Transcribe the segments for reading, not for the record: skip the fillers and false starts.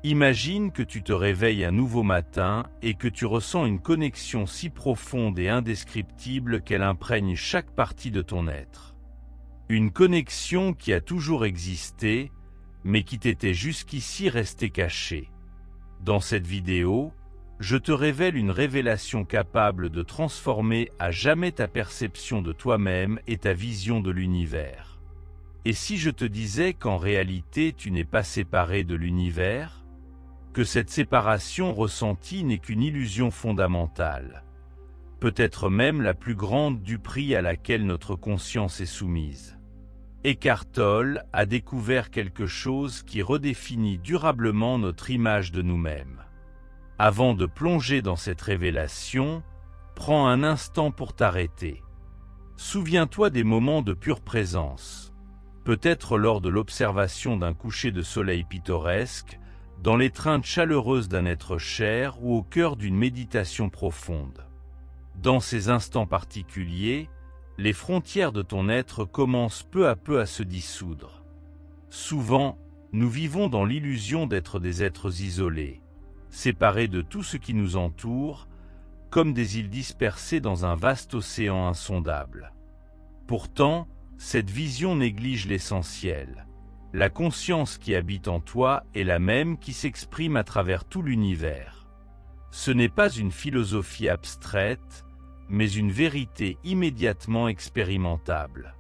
Imagine que tu te réveilles un nouveau matin et que tu ressens une connexion si profonde et indescriptible qu'elle imprègne chaque partie de ton être. Une connexion qui a toujours existé, mais qui t'était jusqu'ici restée cachée. Dans cette vidéo, je te révèle une révélation capable de transformer à jamais ta perception de toi-même et ta vision de l'univers. Et si je te disais qu'en réalité tu n'es pas séparé de l'univers? Que cette séparation ressentie n'est qu'une illusion fondamentale, peut-être même la plus grande du prix à laquelle notre conscience est soumise. Eckhart Tolle a découvert quelque chose qui redéfinit durablement notre image de nous-mêmes. Avant de plonger dans cette révélation, prends un instant pour t'arrêter. Souviens-toi des moments de pure présence, peut-être lors de l'observation d'un coucher de soleil pittoresque, dans l'étreinte chaleureuse d'un être cher ou au cœur d'une méditation profonde. Dans ces instants particuliers, les frontières de ton être commencent peu à peu à se dissoudre. Souvent, nous vivons dans l'illusion d'être des êtres isolés, séparés de tout ce qui nous entoure, comme des îles dispersées dans un vaste océan insondable. Pourtant, cette vision néglige l'essentiel. La conscience qui habite en toi est la même qui s'exprime à travers tout l'univers. Ce n'est pas une philosophie abstraite, mais une vérité immédiatement expérimentable.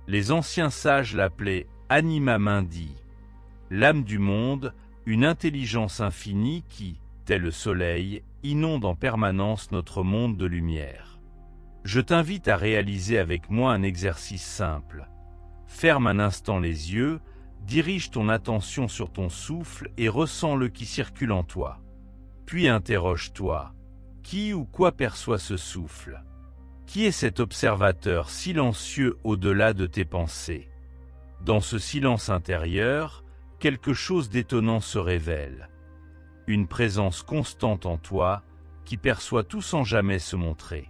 Les anciens sages l'appelaient Anima Mundi, l'âme du monde, une intelligence infinie qui, tel le soleil, inonde en permanence notre monde de lumière. Je t'invite à réaliser avec moi un exercice simple. Ferme un instant les yeux, dirige ton attention sur ton souffle et ressens-le qui circule en toi. Puis interroge-toi. Qui ou quoi perçoit ce souffle? Qui est cet observateur silencieux au-delà de tes pensées? Dans ce silence intérieur, quelque chose d'étonnant se révèle. Une présence constante en toi qui perçoit tout sans jamais se montrer.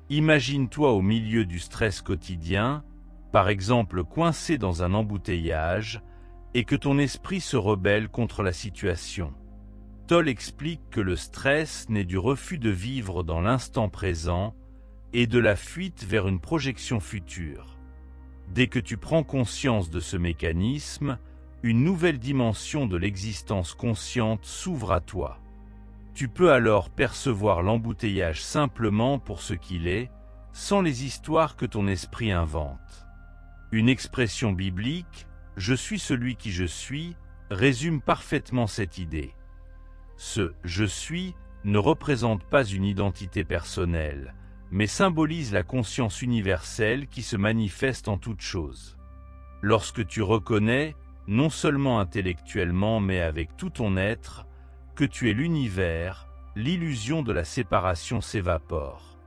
Imagine-toi au milieu du stress quotidien, par exemple coincé dans un embouteillage, et que ton esprit se rebelle contre la situation. Tolle explique que le stress naît du refus de vivre dans l'instant présent et de la fuite vers une projection future. Dès que tu prends conscience de ce mécanisme, une nouvelle dimension de l'existence consciente s'ouvre à toi. Tu peux alors percevoir l'embouteillage simplement pour ce qu'il est, sans les histoires que ton esprit invente. Une expression biblique, « Je suis celui qui je suis », résume parfaitement cette idée. Ce « je suis » ne représente pas une identité personnelle, mais symbolise la conscience universelle qui se manifeste en toute chose. Lorsque tu reconnais, non seulement intellectuellement mais avec tout ton être, que tu es l'univers, l'illusion de la séparation s'évapore.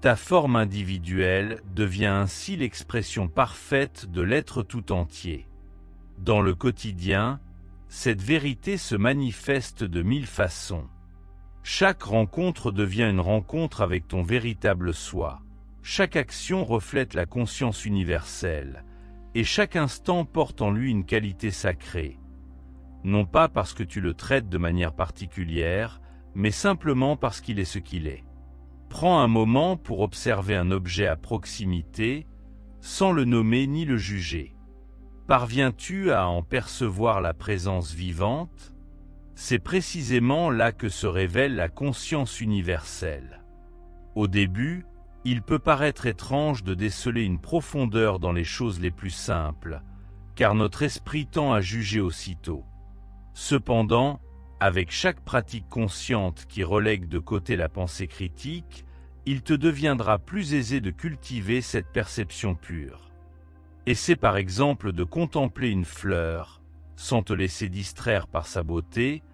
Ta forme individuelle devient ainsi l'expression parfaite de l'être tout entier. Dans le quotidien, cette vérité se manifeste de 1000 façons. Chaque rencontre devient une rencontre avec ton véritable soi. Chaque action reflète la conscience universelle, et chaque instant porte en lui une qualité sacrée. Non pas parce que tu le traites de manière particulière, mais simplement parce qu'il est ce qu'il est. Prends un moment pour observer un objet à proximité, sans le nommer ni le juger. Parviens-tu à en percevoir la présence vivante? C'est précisément là que se révèle la conscience universelle. Au début, il peut paraître étrange de déceler une profondeur dans les choses les plus simples, car notre esprit tend à juger aussitôt. Cependant, avec chaque pratique consciente qui relègue de côté la pensée critique, il te deviendra plus aisé de cultiver cette perception pure. Essaie par exemple de contempler une fleur, sans te laisser distraire par sa beauté,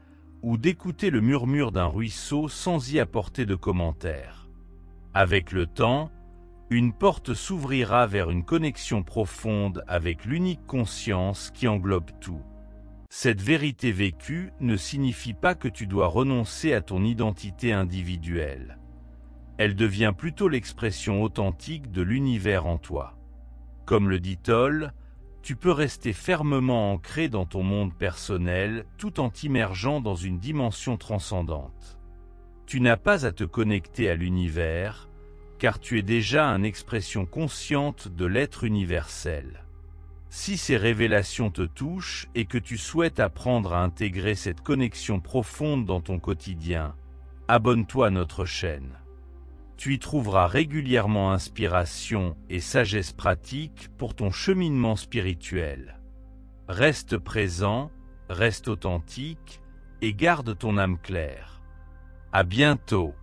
ou d'écouter le murmure d'un ruisseau sans y apporter de commentaires. Avec le temps, une porte s'ouvrira vers une connexion profonde avec l'unique conscience qui englobe tout. Cette vérité vécue ne signifie pas que tu dois renoncer à ton identité individuelle. Elle devient plutôt l'expression authentique de l'univers en toi. Comme le dit Tolle, tu peux rester fermement ancré dans ton monde personnel tout en t'immergeant dans une dimension transcendante. Tu n'as pas à te connecter à l'univers, car tu es déjà une expression consciente de l'être universel. Si ces révélations te touchent et que tu souhaites apprendre à intégrer cette connexion profonde dans ton quotidien, abonne-toi à notre chaîne. Tu y trouveras régulièrement inspiration et sagesse pratique pour ton cheminement spirituel. Reste présent, reste authentique et garde ton âme claire. À bientôt.